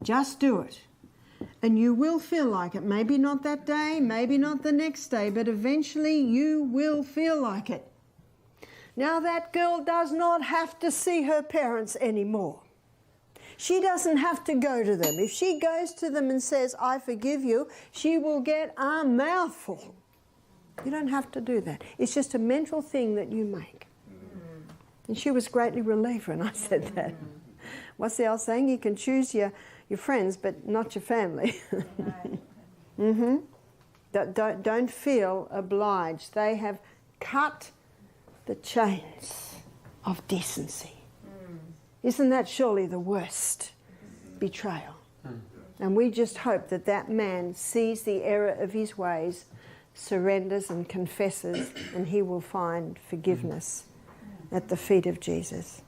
Just do it. And you will feel like it. Maybe not that day, maybe not the next day, but eventually you will feel like it. Now that girl does not have to see her parents anymore. She doesn't have to go to them. If she goes to them and says, I forgive you, she will get a mouthful. You don't have to do that. It's just a mental thing that you make. And she was greatly relieved when I said that. What's the old saying? You can choose your friends, but not your family. Don't feel obliged. They have cut the chains of decency. Isn't that surely the worst betrayal? And we just hope that that man sees the error of his ways, surrenders and confesses, and he will find forgiveness at the feet of Jesus.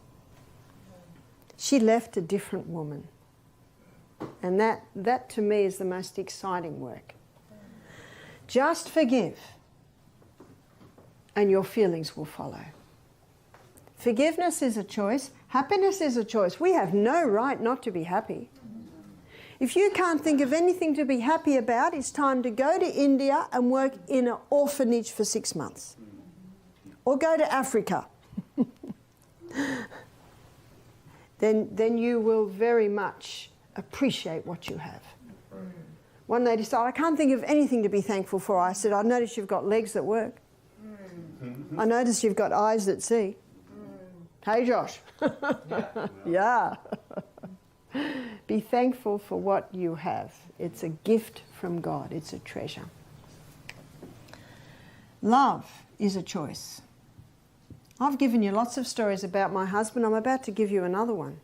She left a different woman. And that to me is the most exciting work. Just forgive, and your feelings will follow. Forgiveness is a choice. Happiness is a choice. We have no right not to be happy. If you can't think of anything to be happy about, it's time to go to India and work in an orphanage for 6 months. Or go to Africa. Then you will very much appreciate what you have. One lady said, I can't think of anything to be thankful for. I said, I notice you've got legs that work. I notice you've got eyes that see. Hey, Josh. Yeah. Be thankful for what you have. It's a gift from God. It's a treasure. Love is a choice. I've given you lots of stories about my husband. I'm about to give you another one.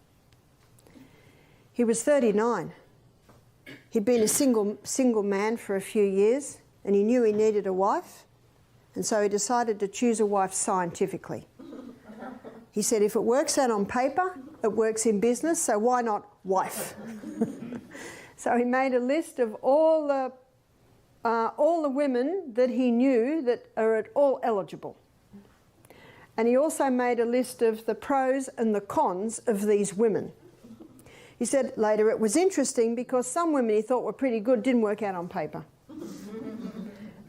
He was 39. He'd been a single man for a few years, and he knew he needed a wife, and so he decided to choose a wife scientifically. He said, if it works out on paper, it works in business, so why not wife? So he made a list of all the women that he knew that are at all eligible. And he also made a list of the pros and the cons of these women. He said later it was interesting because some women he thought were pretty good didn't work out on paper.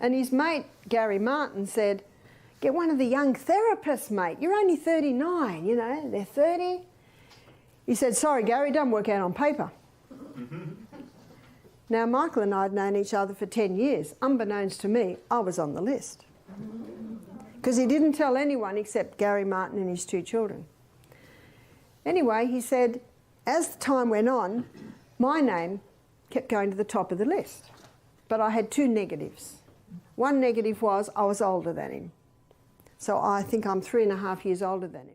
And his mate, Gary Martin, said, get one of the young therapists, mate. You're only 39, you know, they're 30. He said, sorry, Gary, it doesn't work out on paper. Now, Michael and I had known each other for 10 years. Unbeknownst to me, I was on the list. Because he didn't tell anyone except Gary Martin and his 2 children. Anyway, he said, as the time went on, my name kept going to the top of the list. But I had 2 negatives. One negative was I was older than him. So I think I'm 3.5 years older than him.